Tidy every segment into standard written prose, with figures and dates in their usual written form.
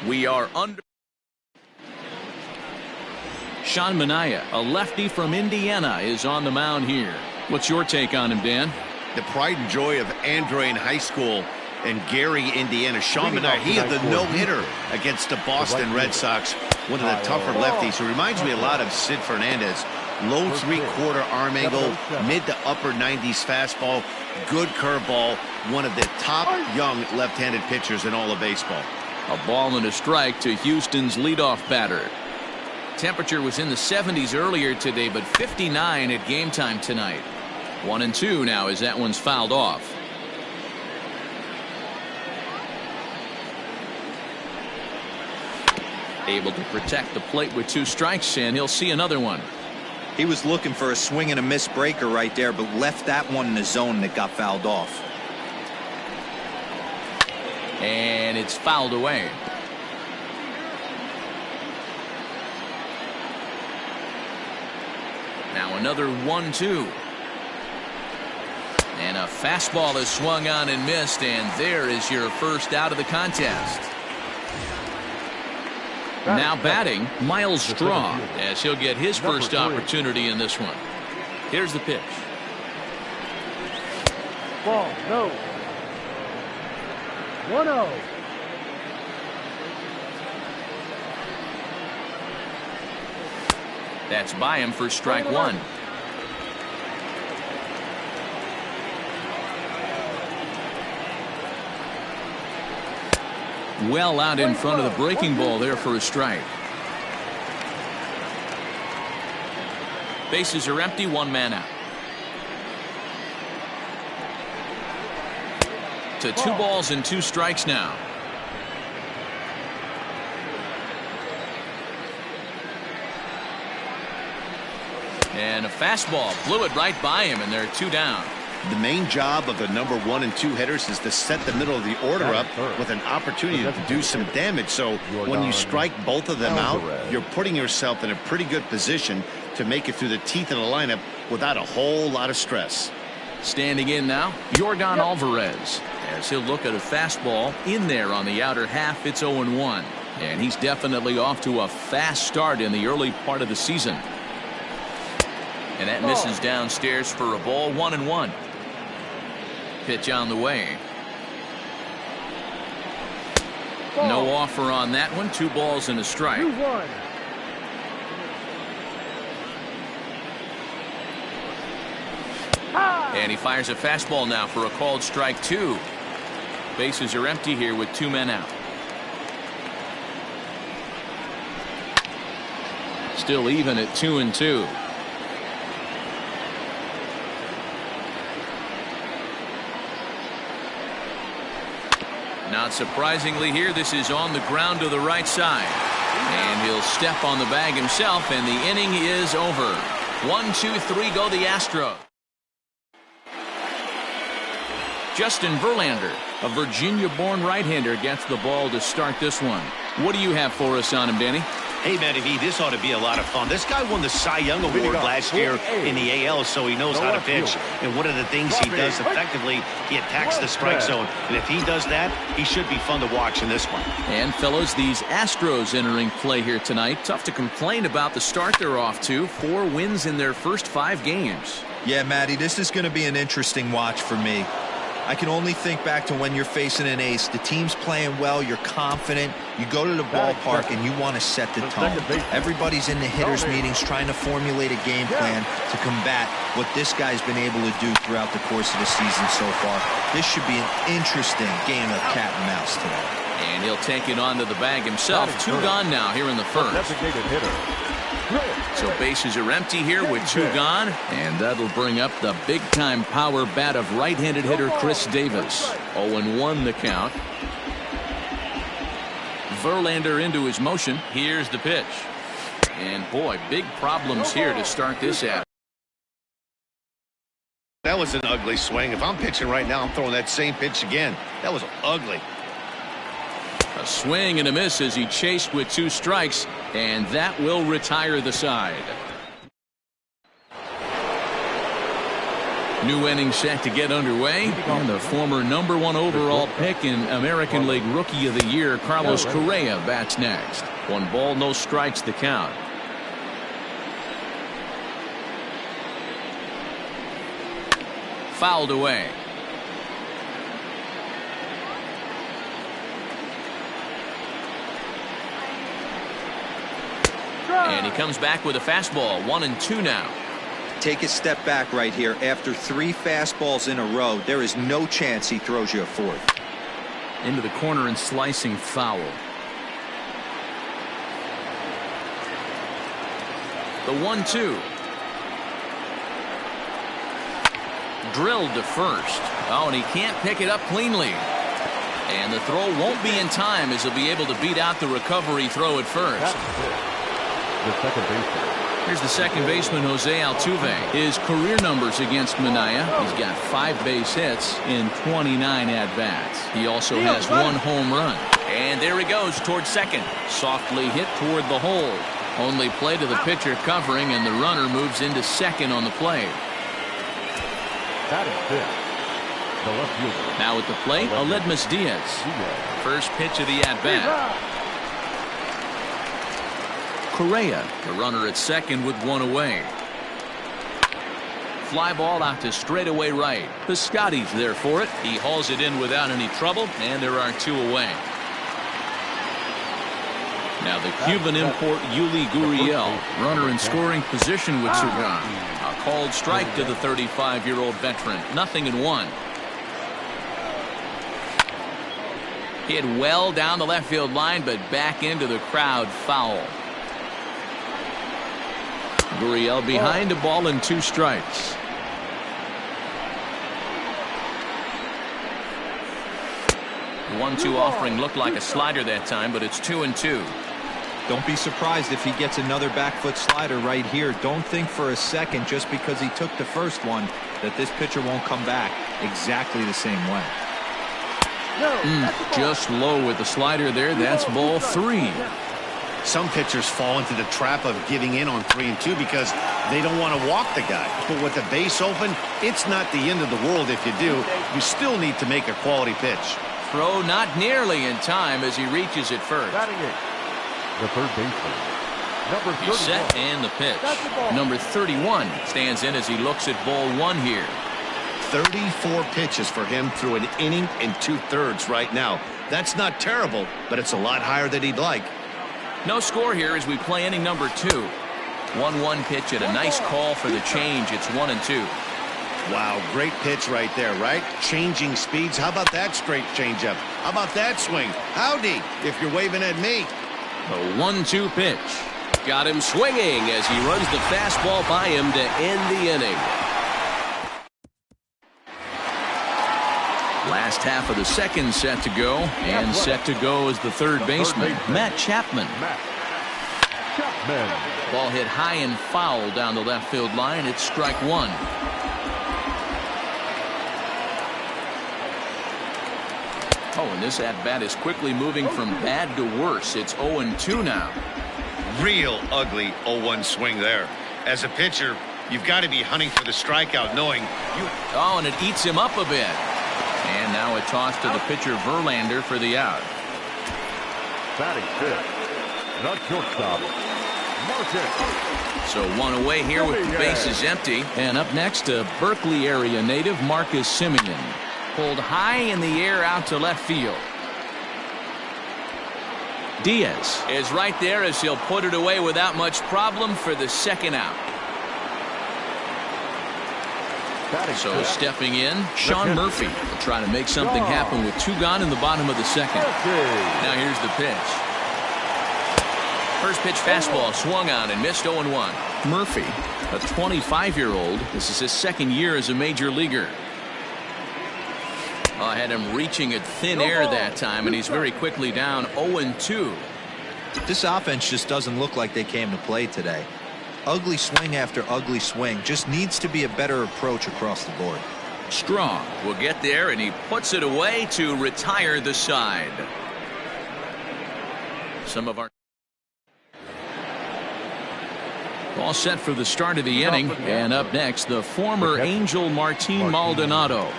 We are under. Sean Manaea, a lefty from Indiana, is on the mound here. What's your take on him, Dan? The pride and joy of Android in high school in Gary, Indiana. Sean Manaea, he had the no-hitter against the Boston Red Sox, one of the tougher lefties, who reminds me a lot of Sid Fernandez. Low three-quarter arm angle, mid to upper 90s fastball, good curveball, one of the top young left-handed pitchers in all of baseball. A ball and a strike to Houston's leadoff batter. Temperature was in the 70s earlier today, but 59 at game time tonight. 1-2 now as that one's fouled off. Able to protect the plate with 2 strikes, and he'll see another one. He was looking for a swing and a miss breaker right there, but left that one in the zone that got fouled off. And it's fouled away. Now another 1-2. And a fastball is swung on and missed, and there is your first out of the contest. Now batting, Miles Straw, as he'll get his first opportunity in this one. Here's the pitch. Ball, no. 1-0. That's by him for strike 1. Well out in front of the breaking ball there for a strike. Bases are empty, 1 man out. To 2 balls and 2 strikes now. And a fastball blew it right by him, and they're 2 down. The main job of the number 1 and 2 hitters is to set the middle of the order up with an opportunity to do some damage. So when you strike both of them out, you're putting yourself in a pretty good position to make it through the teeth of the lineup without a whole lot of stress. Standing in now, Yordan Alvarez, as he'll look at a fastball in there on the outer half. It's 0-1, and he's definitely off to a fast start in the early part of the season. And that misses downstairs for a ball. 1-1. Pitch on the way. No offer on that one. 2 balls and a strike. 2-1. And he fires a fastball now for a called strike 2. Bases are empty here with 2 men out. Still even at 2-2. Not surprisingly here, this is on the ground to the right side. And he'll step on the bag himself, and the inning is over. 1-2-3 go the Astros. Justin Verlander, a Virginia-born right-hander, gets the ball to start this one. What do you have for us on him, Danny? Hey, Matty V, this ought to be a lot of fun. This guy won the Cy Young Award last year in the AL, so he knows how to pitch. And one of the things he does effectively, he attacks the strike zone. And if he does that, he should be fun to watch in this one. And, fellas, these Astros entering play here tonight. Tough to complain about the start they're off to. 4 wins in their first 5 games. Yeah, Matty, this is going to be an interesting watch for me. I can only think back to when you're facing an ace. The team's playing well, you're confident, you go to the ballpark and you want to set the tone. Everybody's in the hitters meetings trying to formulate a game plan to combat what this guy's been able to do throughout the course of the season so far. This should be an interesting game of cat and mouse today. And he'll take it onto the bag himself. 2 gone now here in the first. Designated hitter. So bases are empty here with 2 gone, and that'll bring up the big-time power bat of right-handed hitter Chris Davis. 0-1 the count. Verlander into his motion. Here's the pitch. And boy, big problems here to start this out. That was an ugly swing. If I'm pitching right now, I'm throwing that same pitch again. That was ugly. A swing and a miss as he chased with 2 strikes, and that will retire the side. New inning set to get underway, and the former #1 overall pick in American League Rookie of the Year, Carlos Correa, bats next. 1 ball, no strikes the count. Fouled away. And he comes back with a fastball. 1-2 now. Take a step back right here. After 3 fastballs in a row, there is no chance he throws you a 4th. Into the corner and slicing foul. The 1-2. Drilled to first. Oh, and he can't pick it up cleanly. And the throw won't be in time, as he'll be able to beat out the recovery throw at first. The second baseman. Here's the second baseman, Jose Altuve. His career numbers against Minaya: he's got 5 base hits in 29 at-bats. He also has 1 home run. And there he goes towards second. Softly hit toward the hole. Only play to the pitcher covering, and the runner moves into second on the play. That is it. The left fielder. Now at the plate, Aledmus Diaz. First pitch of the at-bat. Correa, the runner at second with 1 away. Fly ball out to straightaway right. Piscotty's there for it. He hauls it in without any trouble, and there are 2 away. Now the Cuban import Yuli Gurriel, runner in scoring position with Sugan. A called strike to the 35-year-old veteran. 0-1. Hit well down the left field line, but back into the crowd. Foul. Gurriel behind a ball and 2 strikes. The 1-2 offering looked like a slider that time, but it's 2-2. Don't be surprised if he gets another back foot slider right here. Don't think for a second, just because he took the first one, that this pitcher won't come back exactly the same way. Just low with the slider there. That's ball 3. Some pitchers fall into the trap of giving in on 3 and 2 because they don't want to walk the guy. But with the base open, it's not the end of the world if you do. You still need to make a quality pitch. Throw not nearly in time as he reaches it first. The third baseman. Number 31. He's set and the pitch. Number 31 stands in as he looks at ball 1 here. 34 pitches for him through an inning and 2/3 right now. That's not terrible, but it's a lot higher than he'd like. No score here as we play inning number 2. 1-1 pitch at a nice call for the change. It's 1-2. Wow, great pitch right there, right? Changing speeds. How about that straight changeup? How about that swing? Howdy, if you're waving at me. The 1-2 pitch. Got him swinging as he runs the fastball by him to end the inning. Last half of the second set to go, and set to go is the third baseman, Matt Chapman. Ball hit high and foul down the left field line. It's strike 1. Oh, and this at-bat is quickly moving from bad to worse. It's 0-2 now. Real ugly 0-1 swing there. As a pitcher, you've got to be hunting for the strikeout, knowing you... Oh, and it eats him up a bit. And now a toss to the pitcher Verlander for the out. Batting fifth, the shortstop, Marcus. So 1 away here with the bases empty. And up next, a Berkeley area native, Marcus Semien. Pulled high in the air out to left field. Diaz is right there as he'll put it away without much problem for the second out. So stepping in, Sean Murphy will try to make something happen with 2 gone in the bottom of the second. Now here's the pitch. First pitch fastball swung on and missed 0-1. Murphy, a 25-year-old. This is his second year as a major leaguer. I had him reaching at thin air that time, and he's very quickly down 0-2. This offense just doesn't look like they came to play today. Ugly swing after ugly swing. Just needs to be a better approach across the board. Strong will get there, and he puts it away to retire the side. All set for the start of the inning. And up next, the former Angel Martin Maldonado.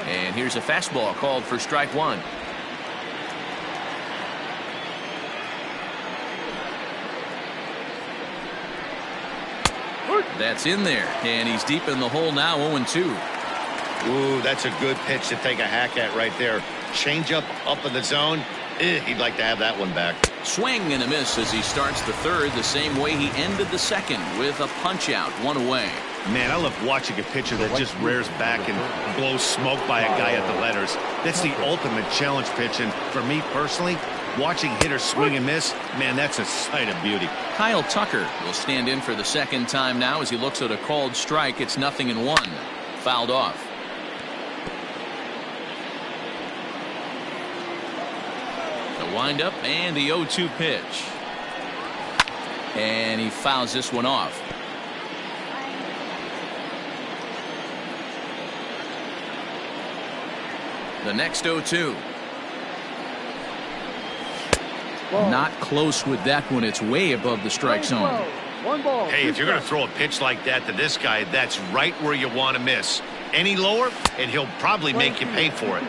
And here's a fastball called for strike one. That's in there, and he's deep in the hole now, 0-2. Ooh, that's a good pitch to take a hack at right there. Change up in the zone. He'd like to have that one back. Swing and a miss as he starts the third the same way he ended the second, with a punch out, one away. Man, I love watching a pitcher that just rears back and blows smoke by a guy at the letters. That's the ultimate challenge pitch, and for me personally, watching hitters swing and miss, man, that's a sight of beauty. Kyle Tucker will stand in for the second time now as he looks at a called strike. It's 0-1. Fouled off. The windup and the 0-2 pitch. And he fouls this one off. The next 0-2. Not close with that one. It's way above the strike zone. Hey, if you're going to throw a pitch like that to this guy, that's right where you want to miss. Any lower, and he'll probably make you pay for it.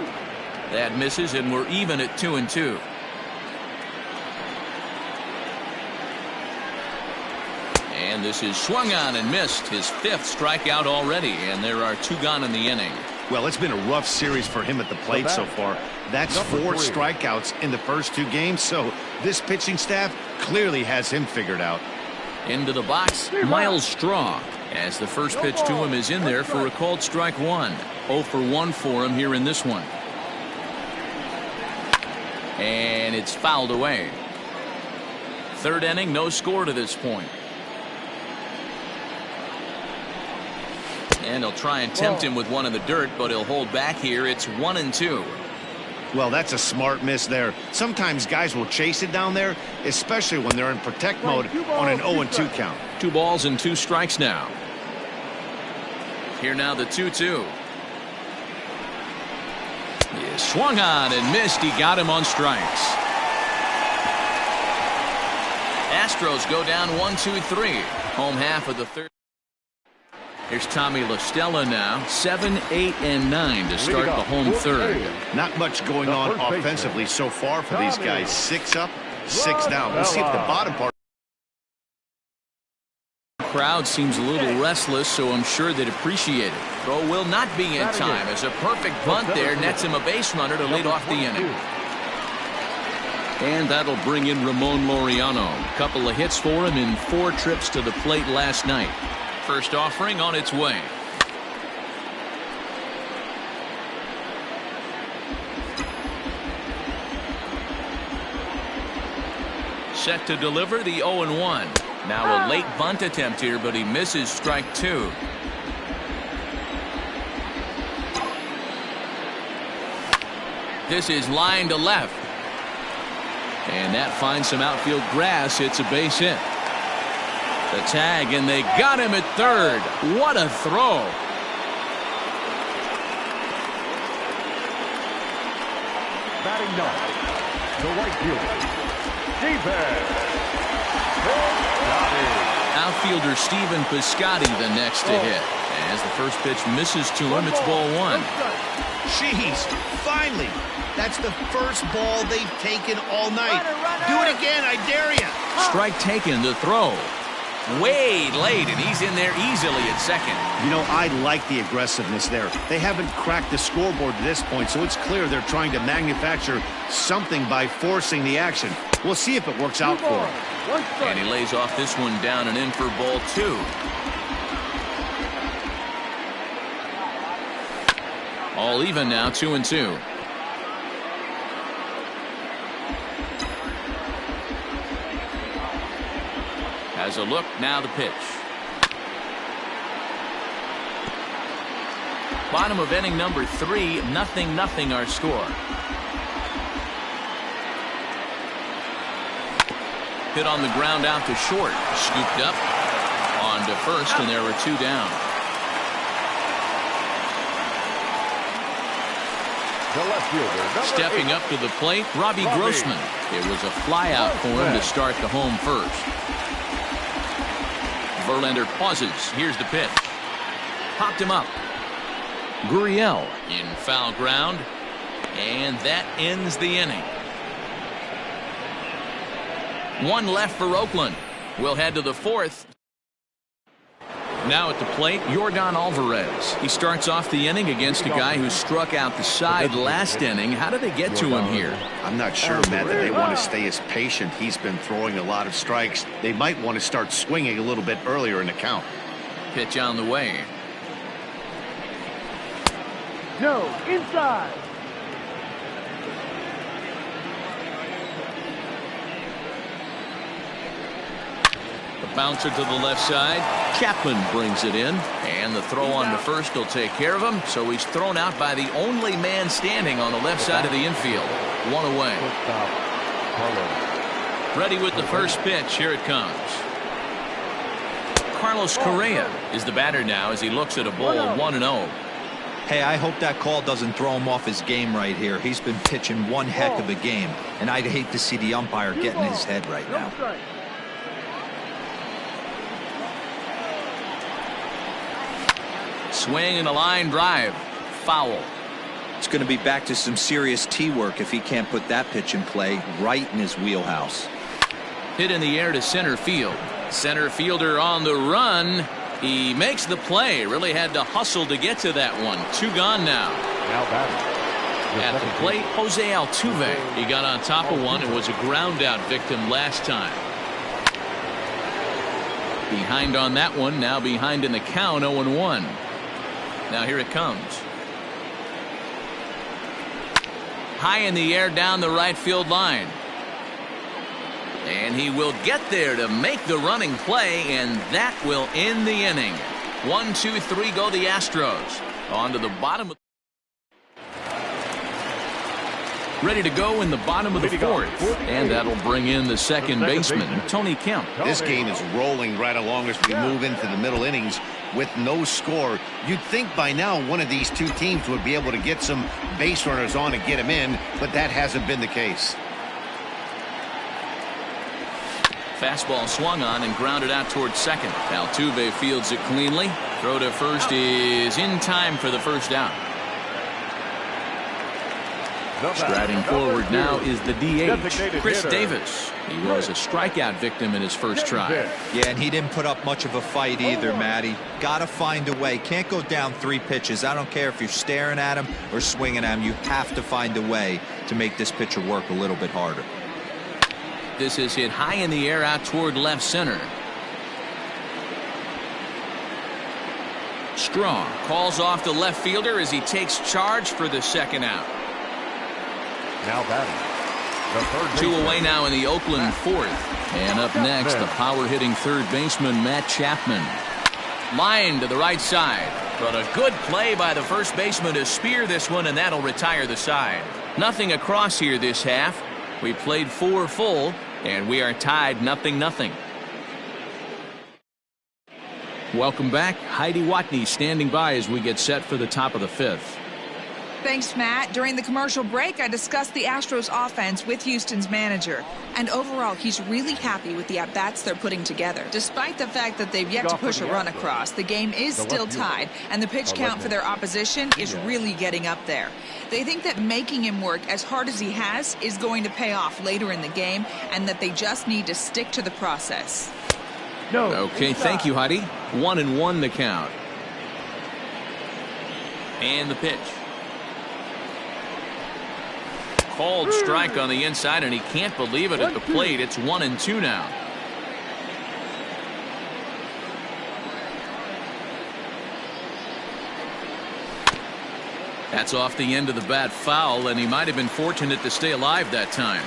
That misses, and we're even at 2-2. And this is swung on and missed. His fifth strikeout already, and there are two gone in the inning. Well, it's been a rough series for him at the plate so far. That's 4 strikeouts in the first 2 games, so this pitching staff clearly has him figured out. Into the box, Miles Straw, as the first pitch to him is in there for a called strike one. 0-for-1 for him here in this one. And it's fouled away. Third inning, no score to this point. And he'll try and tempt him with one in the dirt, but he'll hold back here. It's 1-2. Well, that's a smart miss there. Sometimes guys will chase it down there, especially when they're in protect mode on an 0-2 count. 2 balls and 2 strikes now. Here now the 2-2. He swung on and missed. He got him on strikes. Astros go down 1-2-3. Home half of the third. Here's Tommy La Stella now. 7, 8, and 9 to start the home third. Not much going on offensively so far for these guys. 6 up, 6 down. We'll see if the bottom part. The crowd seems a little restless, so I'm sure they'd appreciate it. Throw will not be in time as a perfect bunt there nets him a base runner to lead off the inning. And that'll bring in Ramon Laureano. Couple of hits for him in 4 trips to the plate last night. First offering on its way. Set to deliver the 0-1. Now a late bunt attempt here, but he misses strike 2. This is line to left. And that finds some outfield grass. It's a base hit. The tag, and they got him at third. What a throw. Batting 9, the right fielder, Outfielder Stephen Piscotty the next to hit. As the first pitch misses to him, it's ball 1. Jeez, finally. That's the first ball they've taken all night. Do it again, I dare you. Strike taken, the throw. Way late, and he's in there easily at second. You know, I like the aggressiveness there. They haven't cracked the scoreboard to this point, so it's clear they're trying to manufacture something by forcing the action. We'll see if it works out for him. And he lays off this one down and in for ball 2. All even now, 2-2. Has a look, now the pitch. Bottom of inning number 3, 0-0 our score. Hit on the ground out to short. Scooped up on to first, and there were 2 down. The left fielder, number Stepping 8. up to the plate, Robbie Grossman. It was a fly out for him to start the home first. Verlander pauses. Here's the pitch. Popped him up. Gurriel in foul ground. And that ends the inning. One left for Oakland. We'll head to the fourth. Now at the plate, Yordan Alvarez. He starts off the inning against a guy who struck out the side last inning. How did they get to him here? I'm not sure, Matt, that they want to stay as patient. He's been throwing a lot of strikes. They might want to start swinging a little bit earlier in the count. Pitch on the way. No, inside. The bouncer to the left side. Chapman brings it in. And the throw on to first will take care of him. So he's thrown out by the only man standing on the left side of the infield. One away. Ready with the first pitch. Here it comes. Carlos Correa is the batter now as he looks at a ball 1-0. Hey, I hope that call doesn't throw him off his game right here. He's been pitching one heck of a game, and I'd hate to see the umpire get in his head right now. Swing and a line drive. Foul. It's going to be back to some serious tee work if he can't put that pitch in play right in his wheelhouse. Hit in the air to center field. Center fielder on the run. He makes the play. Really had to hustle to get to that one. Two gone now. Now batting. At the plate, Jose Altuve. He got on top of one and was a ground out victim last time. Behind on that one. Now behind in the count, 0-1. Now here it comes. High in the air down the right field line. And he will get there to make the running play, and that will end the inning. 1, 2, 3 go the Astros. On to the bottom of ready to go in the bottom of the fourth. And that'll bring in the second baseman, Tony Kemp. This game is rolling right along as we move into the middle innings with no score. You'd think by now one of these two teams would be able to get some base runners on and get them in, but that hasn't been the case. Fastball swung on and grounded out towards second. Altuve fields it cleanly. Throw to first is in time for the first out. Striding forward now is the DH, Chris Davis. He was a strikeout victim in his first try. Yeah, and he didn't put up much of a fight either, Matty. Got to find a way. Can't go down 3 pitches. I don't care if you're staring at him or swinging at him. You have to find a way to make this pitcher work a little bit harder. This is hit high in the air out toward left center. Strong calls off the left fielder as he takes charge for the second out. Now batting. The third 2 baseman. away now in the Oakland fourth. And up next, the power-hitting third baseman, Matt Chapman. Line to the right side. But a good play by the first baseman to spear this one, and that'll retire the side. Nothing across here this half. We played 4 full, and we are tied 0-0. Welcome back. Heidi Watney standing by as we get set for the top of the 5th. Thanks, Matt. During the commercial break, I discussed the Astros offense with Houston's manager. And overall, he's really happy with the at-bats they're putting together. Despite the fact that they've yet to push a run across, the game is still tied, and the pitch count for their opposition is really getting up there. They think that making him work as hard as he has is going to pay off later in the game, and that they just need to stick to the process. Okay, thank you, Heidi. 1-1 the count. And the pitch. Called strike on the inside, and he can't believe it at the plate. It's 1-2 now. That's off the end of the bat foul, and he might have been fortunate to stay alive that time.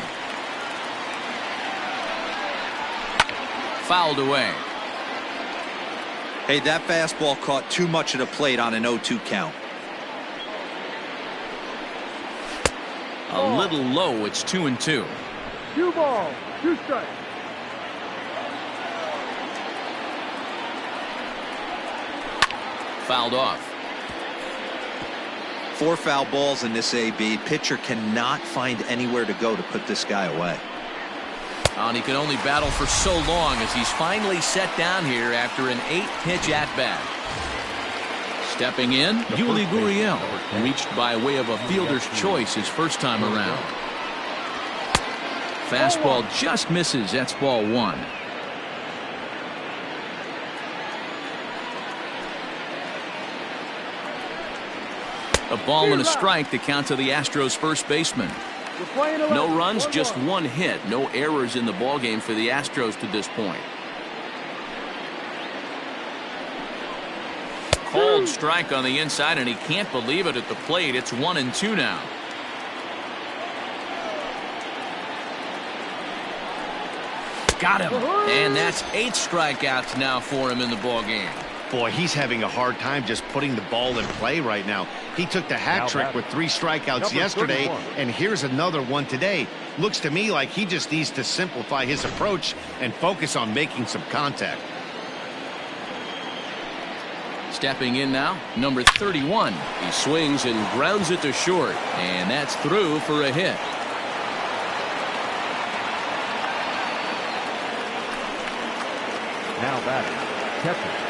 Fouled away. Hey, that fastball caught too much of the plate on an 0-2 count. A little low. It's 2-2. 2 balls, 2 strikes. Fouled off. 4 foul balls in this AB. Pitcher cannot find anywhere to go to put this guy away. And he can only battle for so long as he's finally set down here after an 8-pitch at-bat. Stepping in, Yuli Gurriel, reached by way of a fielder's choice his first time around. Fastball just misses. That's ball 1. A ball and a strike to count to the Astros first baseman. No runs, just 1 hit. No errors in the ballgame for the Astros to this point. Cold strike on the inside, and he can't believe it at the plate. It's 1-2 now. Got him. And that's 8 strikeouts now for him in the ballgame. Boy, he's having a hard time just putting the ball in play right now. He took the hat trick with 3 strikeouts yesterday, and here's another one today. Looks to me like he just needs to simplify his approach and focus on making some contact. Stepping in now, number 31. He swings and grounds it to short, and that's through for a hit. Now batting, catcher.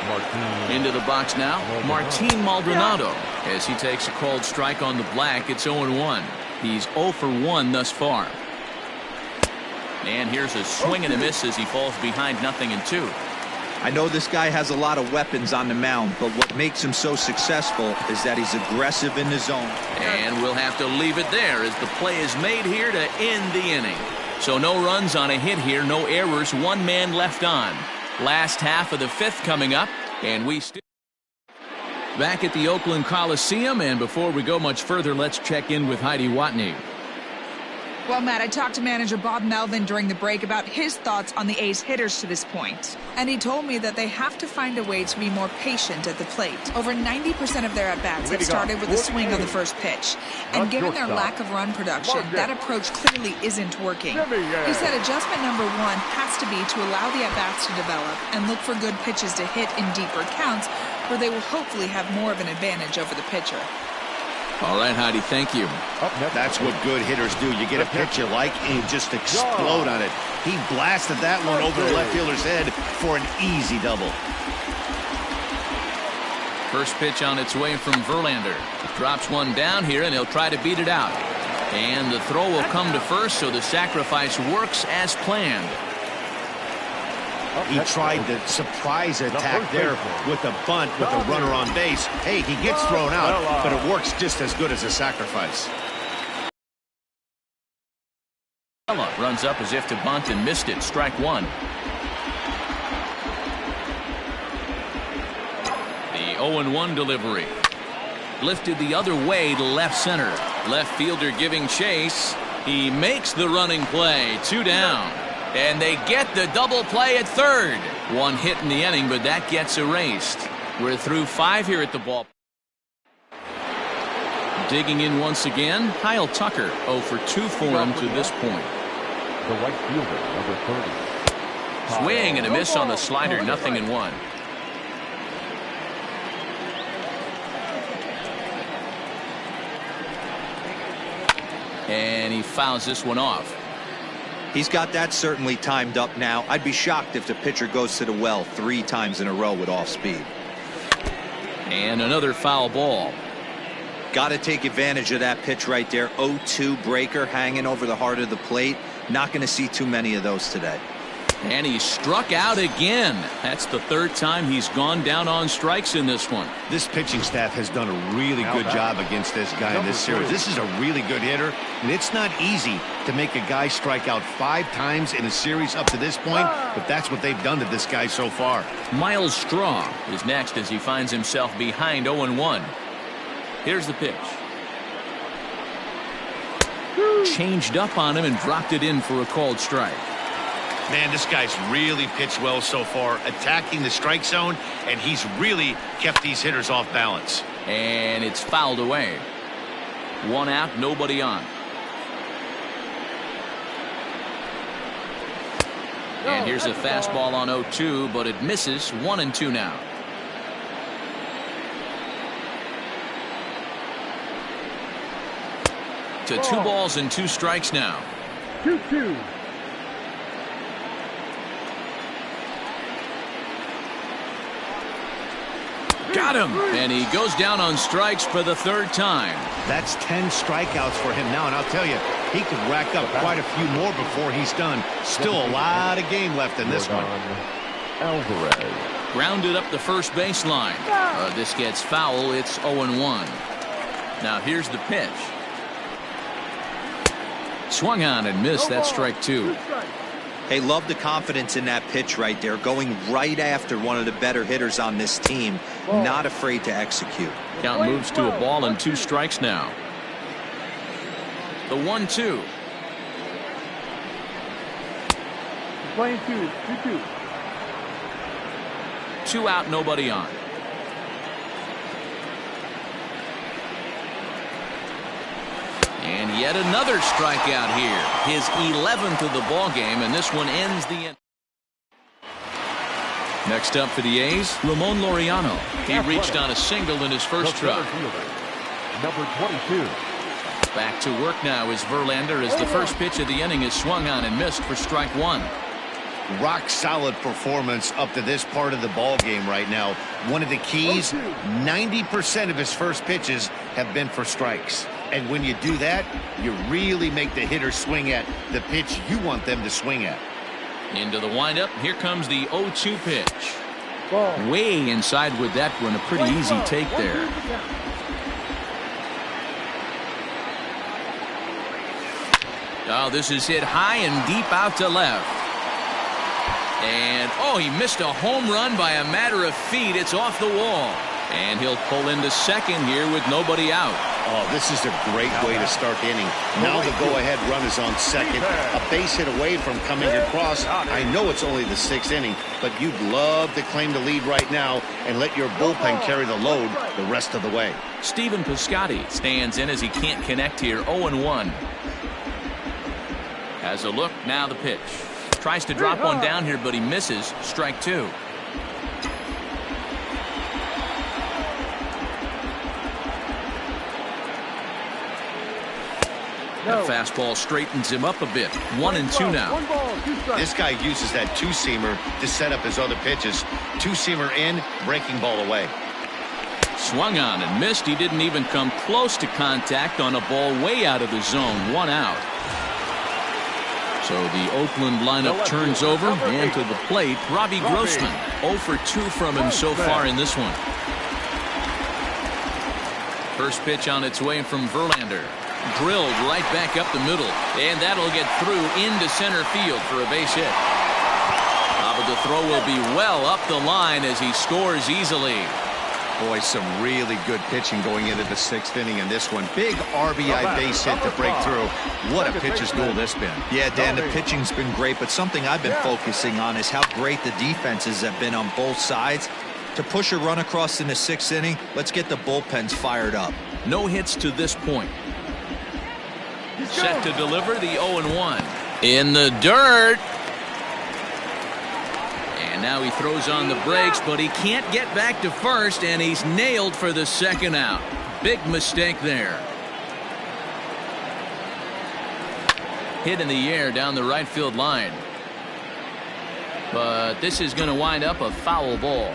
Martin. Into the box now, Martin Maldonado. As he takes a called strike on the black, it's 0-1. He's 0 for 1 thus far. And here's a swing and a miss as he falls behind 0-2. I know this guy has a lot of weapons on the mound, but what makes him so successful is that he's aggressive in the zone. And we'll have to leave it there as the play is made here to end the inning. So no runs on a hit here, no errors, 1 man left on. Last half of the 5th coming up, and we still back at the Oakland Coliseum. And before we go much further, let's check in with Heidi Watney. Well, Matt, I talked to manager Bob Melvin during the break about his thoughts on the A's hitters to this point. And he told me that they have to find a way to be more patient at the plate. Over 90% of their at-bats have started with a swing on the first pitch. And given their lack of run production, that approach clearly isn't working. He said adjustment number 1 has to be to allow the at-bats to develop and look for good pitches to hit in deeper counts where they will hopefully have more of an advantage over the pitcher. All right, Heidi, thank you. That's what good hitters do. You get a pitch you like and you just explode on it. He blasted that one over the left fielder's head for an easy double. First pitch on its way from Verlander. Drops one down here, and he'll try to beat it out. And the throw will come to first, so the sacrifice works as planned. He tried the surprise attack there with a bunt with a runner on base. Hey, he gets thrown out, but it works just as good as a sacrifice. Runs up as if to bunt and missed it. Strike 1. The 0-1 delivery. Lifted the other way to left center. Left fielder giving chase. He makes the running play. 2 down. And they get the double play at third. 1 hit in the inning, but that gets erased. We're through 5 here at the ball. Digging in once again, Kyle Tucker. 0 for 2 for him to this point. The right fielder, number 30. Swing and a miss on the slider, 0-1. And he fouls this one off. He's got that certainly timed up now. I'd be shocked if the pitcher goes to the well 3 times in a row with off speed. And another foul ball. Got to take advantage of that pitch right there. 0-2 breaker hanging over the heart of the plate. Not going to see too many of those today. And he struck out again. That's the 3rd time he's gone down on strikes in this one. This pitching staff has done a really good job against this guy in this series. This is a really good hitter, and it's not easy to make a guy strike out 5 times in a series up to this point, but that's what they've done to this guy so far. Miles Straw is next as he finds himself behind 0-1. Here's the pitch. Changed up on him and dropped it in for a called strike. Man, this guy's really pitched well so far, attacking the strike zone, and he's really kept these hitters off balance. And it's fouled away. 1 out, nobody on. And here's a fastball on 0-2, but it misses. 1-2 now. To 2 balls and 2 strikes now. 2-2. Got him. And he goes down on strikes for the 3rd time. That's 10 strikeouts for him now, and I'll tell you, he could rack up quite a few more before he's done. Still a lot of game left in this one. Alvarez. Grounded up the first baseline. This gets foul. It's 0-1. Now here's the pitch. Swung on and missed. That's strike 2. Hey, love the confidence in that pitch right there. Going right after one of the better hitters on this team. Not afraid to execute. Count moves to a ball and 2 strikes now. The 1-2. Playing 2-2. 2 out, nobody on. And yet another strikeout here. His 11th of the ball game, and this one ends the inning. Next up for the A's, Ramon Laureano. He reached on a single in his first try. Number 22. Back to work now is Verlander as the first pitch of the inning is swung on and missed for strike 1. Rock solid performance up to this part of the ball game right now. One of the keys, 90% of his first pitches have been for strikes. And when you do that, you really make the hitter swing at the pitch you want them to swing at. Into the windup. Here comes the 0-2 pitch. Ball. Way inside with that one. A pretty easy take there. Oh, this is hit high and deep out to left. And, oh, he missed a home run by a matter of feet. It's off the wall. And he'll pull into second here with nobody out. Oh, this is a great way to start the inning. Now the go-ahead run is on second. A base hit away from coming across. I know it's only the 6th inning, but you'd love to claim the lead right now and let your bullpen carry the load the rest of the way. Stephen Piscotty stands in as he can't connect here. 0-1. Has a look. Now the pitch. Tries to drop one down here, but he misses. Strike 2. The fastball straightens him up a bit. 1-2 now. This guy uses that 2-seamer to set up his other pitches. 2-seamer in, breaking ball away. Swung on and missed. He didn't even come close to contact on a ball way out of the zone. 1 out. So the Oakland lineup turns over, and to the plate, Robbie Grossman. 0 for 2 from him so far in this one. First pitch on its way from Verlander. Drilled right back up the middle, and that'll get through into center field for a base hit. But the throw will be well up the line as he scores easily. Boy, some really good pitching going into the 6th inning in this one. Big RBI base hit to break through. What a pitcher's duel this been. Yeah, Dan, the pitching's been great, but something I've been focusing on is how great the defenses have been on both sides. To push a run across in the 6th inning, let's get the bullpens fired up. No hits to this point. Set to deliver the 0-1. In the dirt. And now he throws on the brakes, but he can't get back to first, and he's nailed for the 2nd out. Big mistake there. Hit in the air down the right field line. But this is going to wind up a foul ball.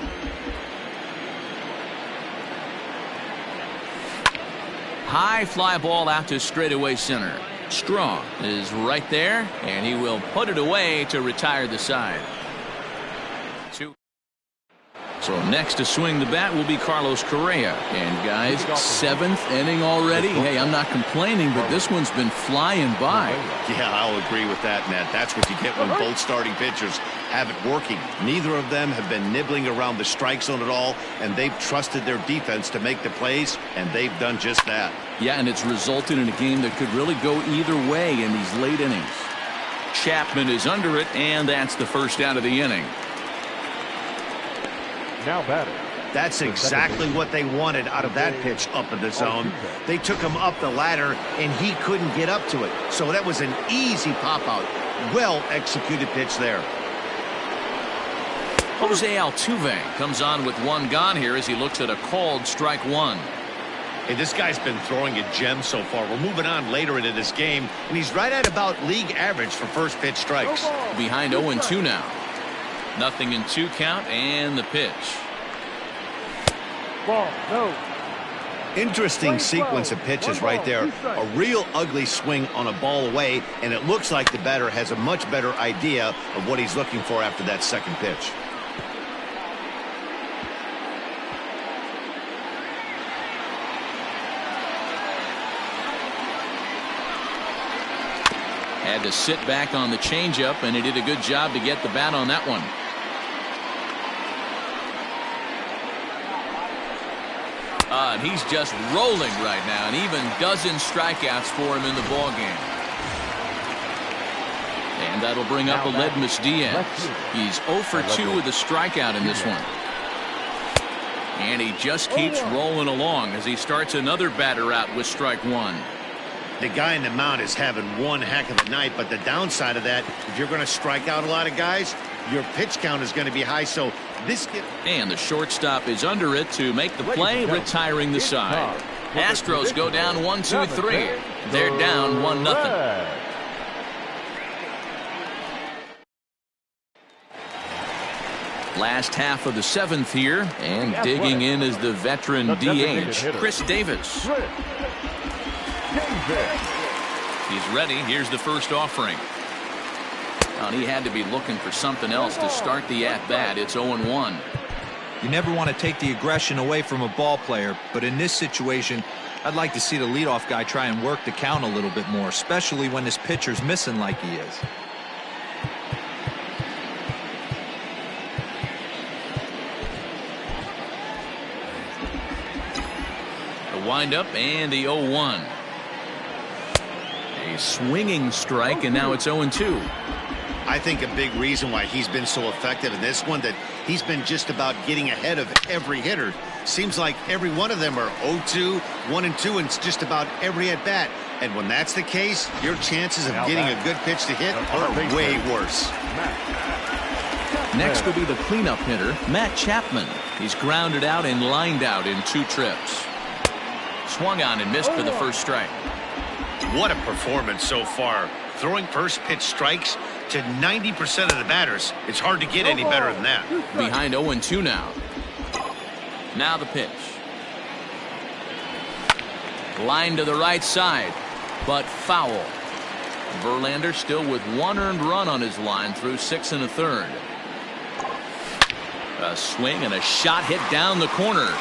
High fly ball out to straightaway center. Strong is right there, and he will put it away to retire the side. So next to swing the bat will be Carlos Correa. And guys, 7th inning already. Hey, I'm not complaining, but this one's been flying by. Yeah, I'll agree with that, Matt. That's what you get when both starting pitchers have it working. Neither of them have been nibbling around the strike zone at all, and they've trusted their defense to make the plays, and they've done just that. Yeah, and it's resulted in a game that could really go either way in these late innings. Chapman is under it, and that's the first out of the inning. Now batting. That's exactly what they wanted out of that pitch up in the zone. They took him up the ladder, and he couldn't get up to it. So that was an easy pop-out. Well-executed pitch there. Jose Altuve comes on with 1 gone here as he looks at a called strike 1. Hey, this guy's been throwing a gem so far. We're moving on later into this game, and he's right at about league average for first pitch strikes. Behind 0-2 now. 0-2 count, and the pitch. Ball, no. Interesting sequence of pitches right there. A real ugly swing on a ball away, and it looks like the batter has a much better idea of what he's looking for after that second pitch. Had to sit back on the changeup, and he did a good job to get the bat on that one. And he's just rolling right now, and even dozen strikeouts for him in the ball game. And that'll bring up Aledmus Diaz. He's 0 for 2 with a strikeout in this one. And he just keeps rolling along as he starts another batter out with strike one. The guy in the mound is having one heck of a night, but the downside of that, if you're going to strike out a lot of guys, your pitch count is going to be high. So this kid. And the shortstop is under it to make the play, retiring the side. Astros go down 1-2-3. They're down 1-0. Last half of the seventh here, and digging in is the veteran DH, Chris Davis. He's ready. Here's the first offering. Well, he had to be looking for something else to start the at-bat. It's 0-1. You never want to take the aggression away from a ball player, but in this situation, I'd like to see the leadoff guy try and work the count a little bit more, especially when this pitcher's missing like he is. The windup and the 0-1. A swinging strike, and now it's 0-2. I think a big reason why he's been so effective in this one, that he's been just about getting ahead of every hitter. Seems like every one of them are 0-2, 1-2, and it's just about every at bat. And when that's the case, your chances of getting a good pitch to hit are way worse. Next will be the cleanup hitter, Matt Chapman. He's grounded out and lined out in 2 trips. Swung on and missed for the first strike. What a performance so far. Throwing first pitch strikes to 90% of the batters. It's hard to get any better than that. Behind 0-2 now. Now the pitch. Line to the right side, but foul. Verlander still with 1 earned run on his line through 6 1/3. A swing and a shot hit down the corner.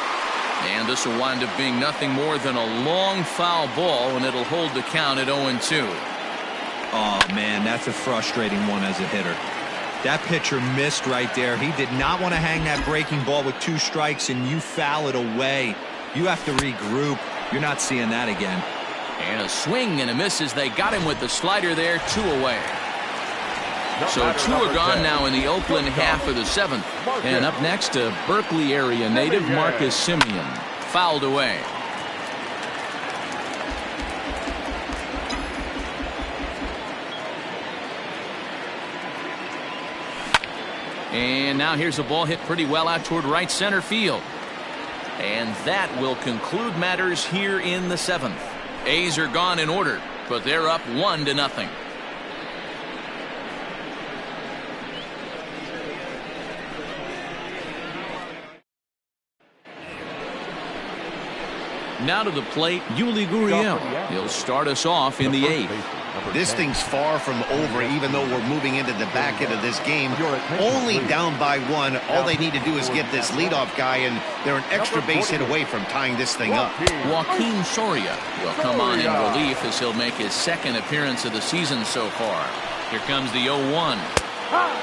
And this will wind up being nothing more than a long foul ball, and it'll hold the count at 0-2. Oh, man, that's a frustrating one as a hitter. That pitcher missed right there. He did not want to hang that breaking ball with 2 strikes, and you foul it away. You have to regroup. You're not seeing that again. And a swing and a miss as they got him with the slider there, 2 away. So 2 are gone now in the Oakland half of the 7th. And up next, a Berkeley area native, Marcus Simeon. Fouled away. And now here's a ball hit pretty well out toward right center field. And that will conclude matters here in the 7th. A's are gone in order, but they're up 1-0. Now to the plate, Yuli Gurriel. He'll start us off in the 8th. This thing's far from over, even though we're moving into the back end of this game. Only down by 1. All they need to do is get this leadoff guy, and they're an extra base hit away from tying this thing up. Joaquin Soria will come on in relief as he'll make his 2nd appearance of the season so far. Here comes the 0-1.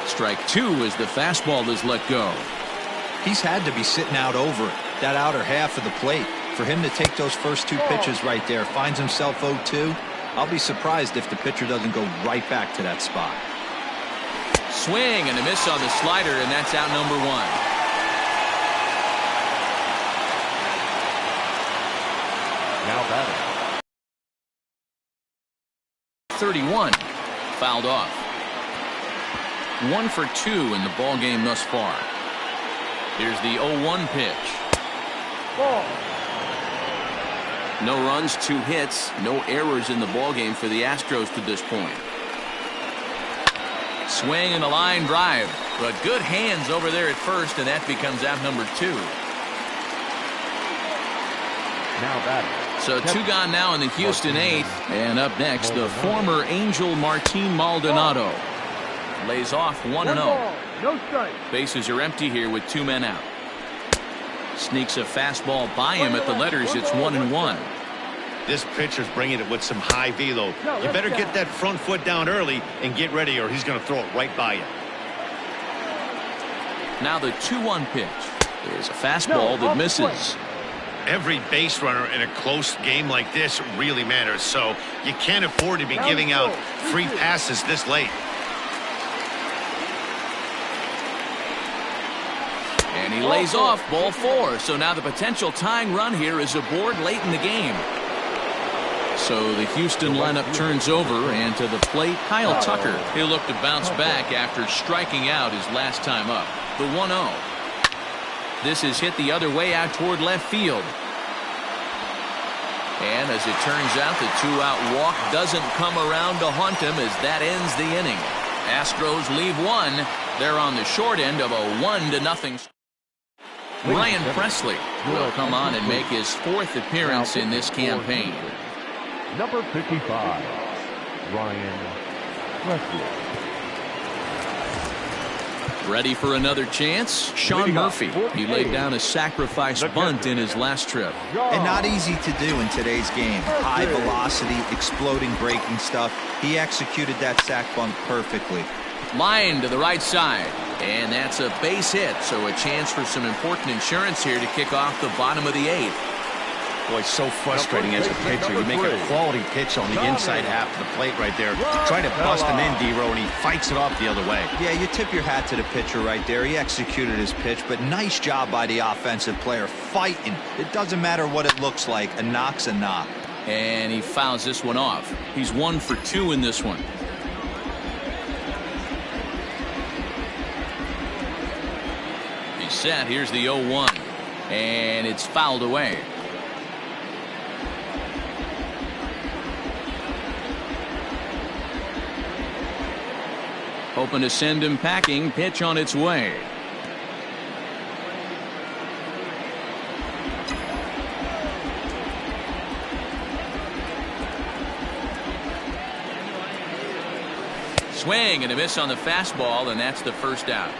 Strike 2 as the fastball is let go. He's had to be sitting out over that outer half of the plate. For him to take those first 2 pitches right there, finds himself 0-2. I'll be surprised if the pitcher doesn't go right back to that spot. Swing and a miss on the slider, and that's out number 1. Now batting. 31. Fouled off. 1 for 2 in the ball game thus far. Here's the 0-1 pitch. Ball. No runs, 2 hits, no errors in the ballgame for the Astros to this point. Swing and a line drive, but good hands over there at first, and that becomes out number 2. Now batting. So 2 gone now in the Houston 8th, and up next the former Angel Martin Maldonado lays off 1-0. No strike. Bases are empty here with 2 men out. Sneaks a fastball by him at the letters. It's 1-1. This pitcher's bringing it with some high velo. You better get that front foot down early and get ready, or he's going to throw it right by you. Now the 2-1 pitch is a fastball that misses. Every base runner in a close game like this really matters, so you can't afford to be giving out free passes this late. And he lays off ball 4. So now the potential tying run here is aboard late in the game. So the Houston lineup turns over, and to the plate, Kyle Tucker. He'll look to bounce back after striking out his last time up. The 1-0. This is hit the other way out toward left field. And as it turns out, the 2-out walk doesn't come around to haunt him as that ends the inning. Astros leave 1. They're on the short end of a 1-0. Ryan Presley will come on and make his 4th appearance in this campaign. Number 55, Ryan Presley. Ready for another chance? Sean Murphy. He laid down a sacrifice bunt in his last trip. And not easy to do in today's game. High velocity, exploding breaking stuff. He executed that sac bunt perfectly. Line to the right side. And that's a base hit, so a chance for some important insurance here to kick off the bottom of the 8th. Boy, so frustrating as a pitcher. You make a quality pitch on the inside half of the plate right there. Try to bust him in, D-Row, and he fights it off the other way. Yeah, you tip your hat to the pitcher right there. He executed his pitch, but nice job by the offensive player fighting. It doesn't matter what it looks like. A knock's a knock. And he fouls this one off. He's 1 for 2 in this one. He's set. Here's the 0-1. And it's fouled away. Hoping to send him packing. Pitch on its way. Swing and a miss on the fastball, and that's the first out.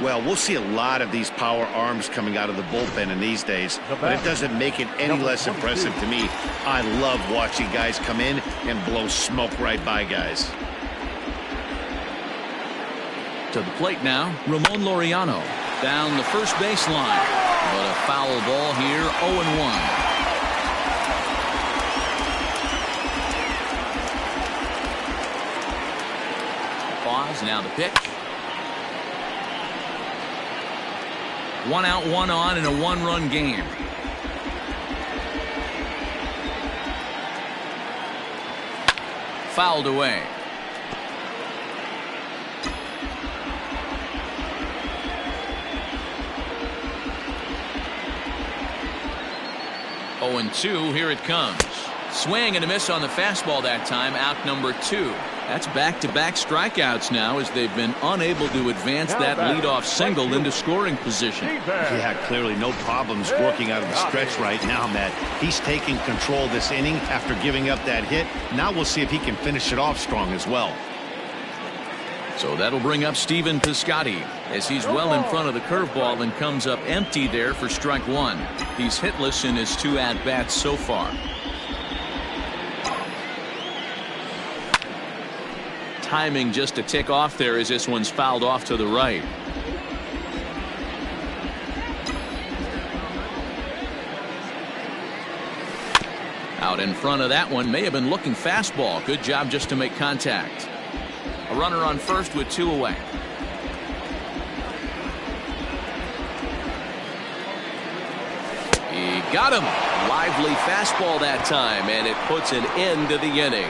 Well, we'll see a lot of these power arms coming out of the bullpen in these days, but it doesn't make it any less impressive to me. I love watching guys come in and blow smoke right by guys. To the plate now, Ramon Laureano down the first baseline. But a foul ball here, 0-1. Pause, now the pitch. 1 out, 1 on in a 1-run game. Fouled away. Oh, and 2, here it comes. Swing and a miss on the fastball that time, out number 2. That's back-to-back strikeouts now as they've been unable to advance that leadoff single into scoring position. Yeah, clearly no problems working out of the stretch right now, Matt. He's taking control this inning after giving up that hit. Now we'll see if he can finish it off strong as well. So that'll bring up Stephen Piscotty as he's well in front of the curveball and comes up empty there for strike 1. He's hitless in his 2 at-bats so far. Timing just to tick off there as this one's fouled off to the right. Out in front of that one, may have been looking fastball. Good job just to make contact. A runner on first with 2 away. He got him. Lively fastball that time, and it puts an end to the inning.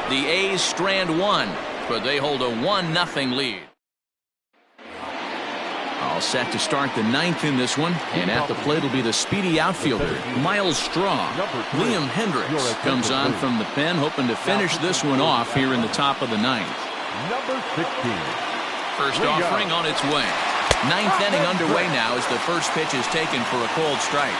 The A's strand 1, but they hold a 1-0 lead. All All set to start the ninth in this one. And at the plate will be the speedy outfielder, Miles Straw. Liam Hendricks comes on from the pen, hoping to finish this one off here in the top of the ninth. Number 16. First offering on its way. Ninth inning underway now as the first pitch is taken for a cold strike.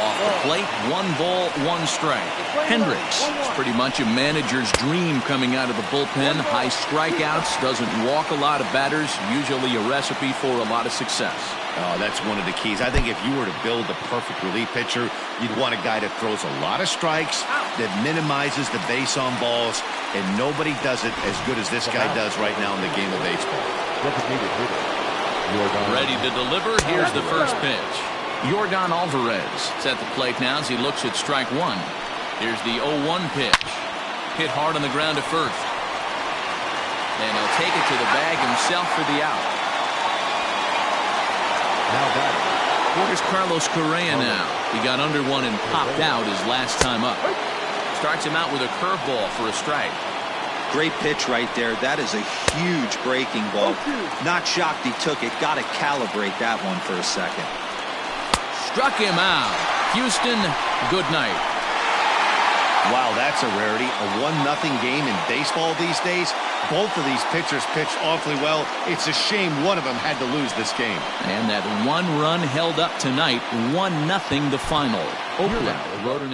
Off the plate, 1 ball, 1 strike. Hendricks is pretty much a manager's dream coming out of the bullpen. High strikeouts, doesn't walk a lot of batters, usually a recipe for a lot of success. Oh, that's one of the keys. I think if you were to build a perfect relief pitcher, you'd want a guy that throws a lot of strikes, that minimizes the base on balls, and nobody does it as good as this guy does right now in the game of baseball. Ready to deliver. Here's the first pitch. Yordan Alvarez is at the plate now as he looks at strike 1. Here's the 0-1 pitch. Hit hard on the ground to first. And he'll take it to the bag himself for the out. Now batting. Here's Carlos Correa now. He got under one and popped out his last time up. Starts him out with a curveball for a strike. Great pitch right there. That is a huge breaking ball. Not shocked he took it. Got to calibrate that one for a second. Struck him out. Houston, good night. Wow, that's a rarity. A 1-0 game in baseball these days. Both of these pitchers pitched awfully well. It's a shame one of them had to lose this game. And that 1 run held up tonight. 1-0 the final. Oakland wrote an